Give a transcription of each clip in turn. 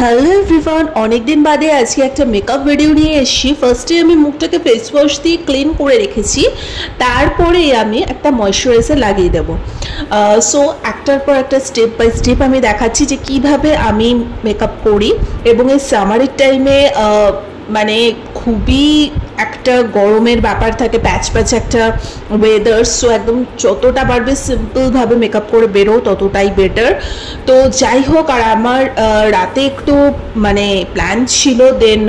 Hello everyone, অনেক দিন বাদে আজকে একটা মেকআপ ভিডিও নিয়ে এসেছি। ফার্স্টে আমি মুখটাকে ফেস ওয়াশ দিয়ে ক্লিন করে রেখেছি, তারপরে আমি একটা ময়শ্চারাইজার লাগিয়ে দেবো। সো একটার পর একটা স্টেপ বাই স্টেপ আমি দেখাচ্ছি যে কিভাবে আমি মেকআপ করি। এবং এই সামারের টাইমে মানে খুবই একটা গরমের ব্যাপার থাকে, প্যাচ প্যাচ একটা ওয়েদার। সো একদম যতটা পারবে সিম্পলভাবে মেকআপ করে বেরো ততটাই বেটার। তো যাই হোক, আর আমার রাতে একটু মানে প্ল্যান ছিল, দেন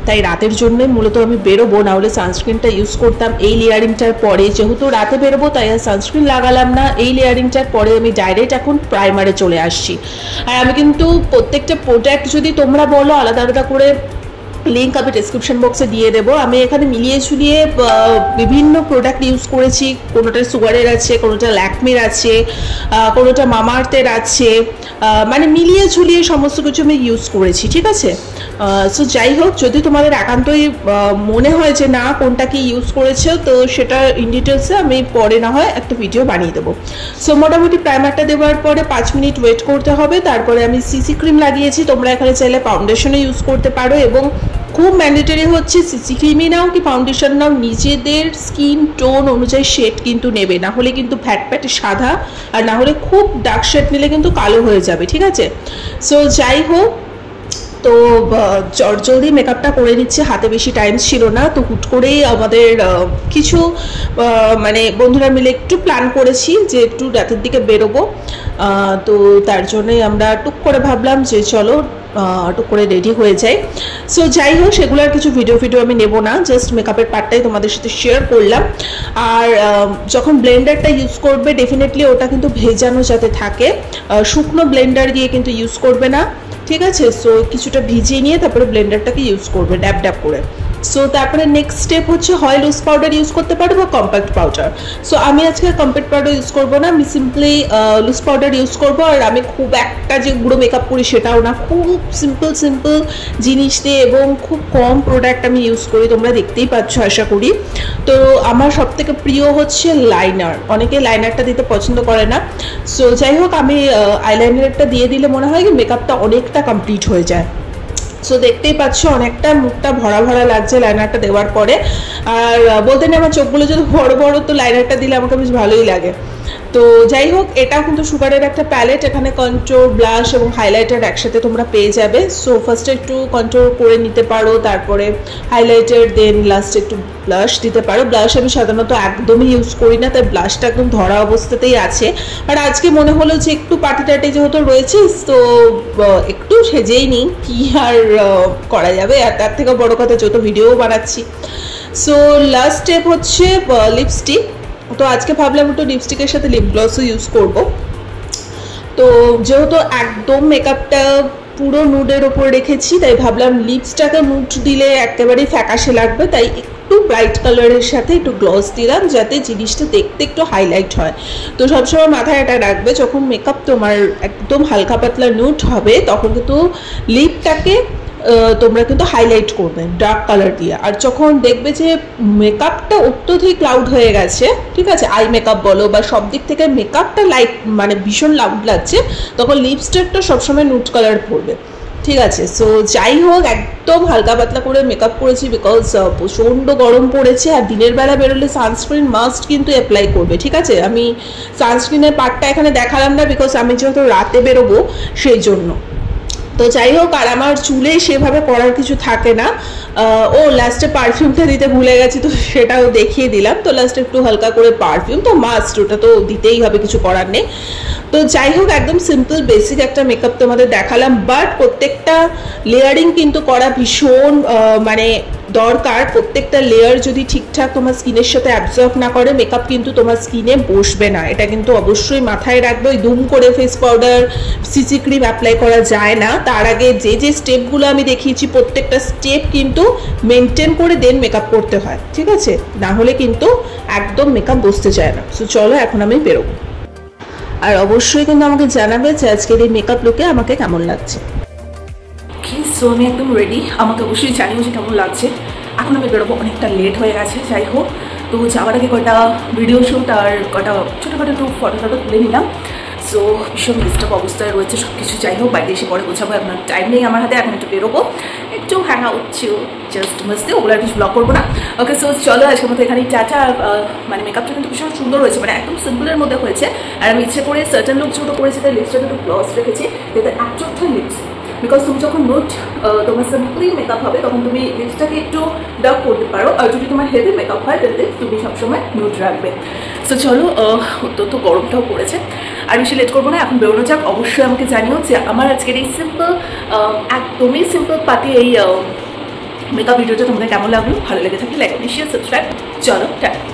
তাই রাতের জন্যই মূলত আমি বেরোবো, না হলে সানস্ক্রিনটা ইউজ করতাম এই লেয়ারিংটার পরে। যেহেতু রাতে বেরোবো তাই আর সানস্ক্রিন লাগালাম না, এই লেয়ারিংটার পরে আমি ডাইরেক্ট এখন প্রাইমারে চলে আসছি। আর আমি কিন্তু প্রত্যেকটা প্রোডাক্ট যদি তোমরা বলো আলাদা আলাদা করে লিঙ্ক আমি ডিসক্রিপশন বক্সে দিয়ে দেবো। আমি এখানে মিলিয়ে ঝুলিয়ে বিভিন্ন প্রোডাক্ট ইউজ করেছি, কোনোটা সুগারের আছে, কোনোটা ল্যাকমির আছে, কোনোটা মামাআর্থের আছে, মানে মিলিয়ে ঝুলিয়ে সমস্ত কিছু আমি ইউজ করেছি, ঠিক আছে। সো যাই হোক, যদি তোমাদের একান্তই মনে হয় যে না কোনটা কি ইউজ করেছে, তো সেটা ইন ডিটেলসে আমি পরে না হয় একটা ভিডিও বানিয়ে দেবো। সো মোটামুটি প্রাইমারটা দেওয়ার পরে 5 মিনিট ওয়েট করতে হবে। তারপরে আমি সিসি ক্রিম লাগিয়েছি, তোমরা এখানে চাইলে ফাউন্ডেশনও ইউজ করতে পারো। এবং খুব ম্যান্ডেটরি হচ্ছে সিসি ক্রিমই নাও কি ফাউন্ডেশন নাও, নিজেদের স্কিন টোন অনুযায়ী শেড কিন্তু নেবে, না হলে কিন্তু ফ্যাট ফ্যাট সাদা, আর না হলে খুব ডার্ক শেড নিলে কিন্তু কালো হয়ে যাবে, ঠিক আছে। সো যাই হোক, তো জলদি মেকআপটা করে নিচ্ছে, হাতে বেশি টাইম ছিল না। তো হুট করেই আমাদের কিছু মানে বন্ধুরা মিলে একটু প্ল্যান করেছি যে একটু রাতের দিকে বেরোবো। তো তার জন্যই আমরা টুক করে ভাবলাম যে চলো টুক করে রেডি হয়ে যাই। সো যাই হোক, সেগুলোর কিছু ভিডিও আমি নেব না, জাস্ট মেকআপের পার্টটাই তোমাদের সাথে শেয়ার করলাম। আর যখন ব্লেন্ডারটা ইউজ করবে ডেফিনেটলি ওটা কিন্তু ভেজানো যাতে থাকে, শুকনো ব্লেন্ডার দিয়ে কিন্তু ইউজ করবে না, ঠিক আছে। সো কিছুটা ভিজিয়ে নিয়ে তারপরে ব্লেন্ডারটাকে ইউজ করবে ড্যাব ড্যাব করে। সো তারপরে নেক্সট স্টেপ হচ্ছে হয় লুজ পাউডার ইউজ করতে পারো বা কম্প্যাক্ট পাউডার। সো আমি আজকে কম্প্যাক্ট পাউডার ইউজ করবো না, আমি সিম্পলি লুজ পাউডার ইউজ করবো। আর আমি খুব একটা যে গুঁড়ো মেকআপ করি সেটাও না, খুব সিম্পল জিনিস দিয়ে এবং খুব কম প্রোডাক্ট আমি ইউজ করি, তোমরা দেখতেই পাচ্ছ আশা করি। তো আমার সবথেকে প্রিয় হচ্ছে লাইনার, অনেকে লাইনারটা দিতে পছন্দ করে না। সো যাই হোক, আমি আইলাইনারটা দিয়ে দিলে মনে হয় কি মেকআপটা অনেকটা কমপ্লিট হয়ে যায়। সো দেখতেই পাচ্ছ অনেকটা মুখটা ভরা ভরা লাগছে লাইনারটা দেওয়ার পরে। আর বলতে নেই আমার চোখগুলো যদি বড় বড়, তো লাইনারটা দিলে আমাকে বেশ ভালোই লাগে। তো যাই হোক, এটাও কিন্তু সুগারের একটা প্যালেট, এখানে কন্ট্রোল, ব্লাশ এবং হাইলাইটার একসাথে তোমরা পেয়ে যাবে। সো ফার্স্টে একটু কন্ট্রোল করে নিতে পারো, তারপরে হাইলাইটার, দেন লাস্টে একটু ব্লাশ দিতে পারো। ব্লাশ আমি সাধারণত একদমই ইউজ করি না, তাই ব্লাশটা একদম ধরা অবস্থাতেই আছে। আর আজকে মনে হলো যে একটু পার্টি টার্টি যেহেতু রয়েছে, তো একটু সেজেই নিই, কি আর করা যাবে। আর তার থেকে বড় কথা যত ভিডিও বানাচ্ছি। সো লাস্ট স্টেপ হচ্ছে লিপস্টিক। তো আজকে ভাবলাম একটু লিপস্টিকের সাথে লিপ গ্লসও ইউজ করব। তো যেহেতু একদম মেকআপটা পুরো নুডের ওপর রেখেছি, তাই ভাবলাম লিপসটাকে নুড দিলে একেবারেই ফ্যাকাশে লাগবে, তাই একটু ব্রাইট কালারের সাথে একটু গ্লস দিলাম যাতে জিনিসটা দেখতে একটু হাইলাইট হয়। তো সবসময় মাথায় এটা রাখবে, যখন মেকআপ তোমার একদম হালকা পাতলা নুড হবে তখন কিন্তু লিপটাকে তোমরা কিন্তু হাইলাইট করবে ডার্ক কালার দিয়ে। আর যখন দেখবে যে মেকআপটা অত্যধিক লাউড হয়ে গেছে, ঠিক আছে, আই মেকআপ বলো বা সব দিক থেকে মেকআপটা লাইট মানে ভীষণ লাউড লাগছে, তখন লিপস্টিকটা সবসময় নুড কালার পড়বে, ঠিক আছে। সো যাই হোক, একদম হালকা পাতলা করে মেকআপ করেছি বিকজ প্রচণ্ড গরম পড়েছে। আর দিনের বেলা বেরোলে সানস্ক্রিন মাস্ট কিন্তু অ্যাপ্লাই করবে, ঠিক আছে। আমি সানস্ক্রিনের পার্টটা এখানে দেখালাম না বিকজ আমি যেহেতু রাতে বেরোবো সেই জন্য। তো যাই হোক, আর আমার চুলে সেভাবে করার কিছু থাকে না। ও লাস্টে পারফিউমটা দিতে ভুলে গেছি, তো সেটাও দেখিয়ে দিলাম। তো লাস্টে একটু হালকা করে পারফিউম তো মাস্ট, ওটা তো দিতেই হবে, কিছু করার নেই। তো যাই হোক, একদম সিম্পল বেসিক একটা মেকআপ তোমাদের দেখালাম, বাট প্রত্যেকটা লেয়ারিং কিন্তু করা ভীষণ মানে দরকার। প্রত্যেকটা লেয়ার যদি ঠিকঠাক তোমার স্কিনের সাথে অ্যাবজর্ব না করে, মেকআপ কিন্তু তোমার স্কিনে বসবে না, এটা কিন্তু অবশ্যই মাথায় রাখবে। ওই দুম করে face powder, CC cream apply করা যায় না। তার আগে যে স্টেপগুলো আমি দেখিয়েছি প্রত্যেকটা স্টেপ কিন্তু মেনটেন করে দেন মেকআপ করতে হয়, ঠিক আছে, না হলে কিন্তু একদম মেকআপ বসতে চায় না। সো চলো এখন আমি বেরোবো। আর অবশ্যই কিন্তু আমাকে জানাবে যে আজকের এই মেকআপ লুকে আমাকে কেমন লাগছে। সো আমি একদম রেডি, আমাকে অবশ্যই জানিও যে কেমন লাগছে। এখন আমি বেরোবো, অনেকটা লেট হয়ে গেছে। যাই হোক, তো যাওয়ার আগে কটা ভিডিও শ্যুট আর কটা ছোটোখাটো একটু ফটো তুলে নিলাম। সো ভীষণ ডিস্টার্ব অবস্থায় রয়েছে সব কিছু। যাই হোক, বাইরে এসে পরে গোছাবো, এখন টাইম নেই আমার হাতে, এখন একটু বেরোবো, একটু হ্যাং আউট ছিল, জাস্ট মস্তি, ওগুলো আর কিছু ব্লগ করবো না। ওকে, সো চলো আজকের মতো এখানেই টাটা। মানে মেকআপটা কিন্তু ভীষণ সুন্দর হয়েছে, মানে একদম সিম্পলের মধ্যে হয়েছে। আর আমি ইচ্ছে করে সার্টেন লুক যেটা করেছি তাই লিপসটাকে একটু গ্লস রেখেছি, যাতে অ্যাট্রাক্টিভ লিপস, বিকজ তুমি যখন নুড তোমার সিম্পলি মেকআপ হবে তখন তুমি লিপসটাকে একটু ডার্ক করতে পারো, আর যদি তোমার হেভি মেকআপ হয় তাহলে তুমি সবসময় নুড রাখবে। সো চলো, অত্যন্ত গরমটাও পড়েছে, আর বেশি লেট করবো না, এখন বেরোনো যাক। অবশ্যই আমাকে জানিও যে আমার আজকের এই সিম্পল, একদমই সিম্পল পাতি এই মেকআপ ভিডিওটা তোমাদের কেমন লাগলো। ভালো লেগে থাকলে লাইক, শেয়ার, সাবস্ক্রাইব। চলো টাটা।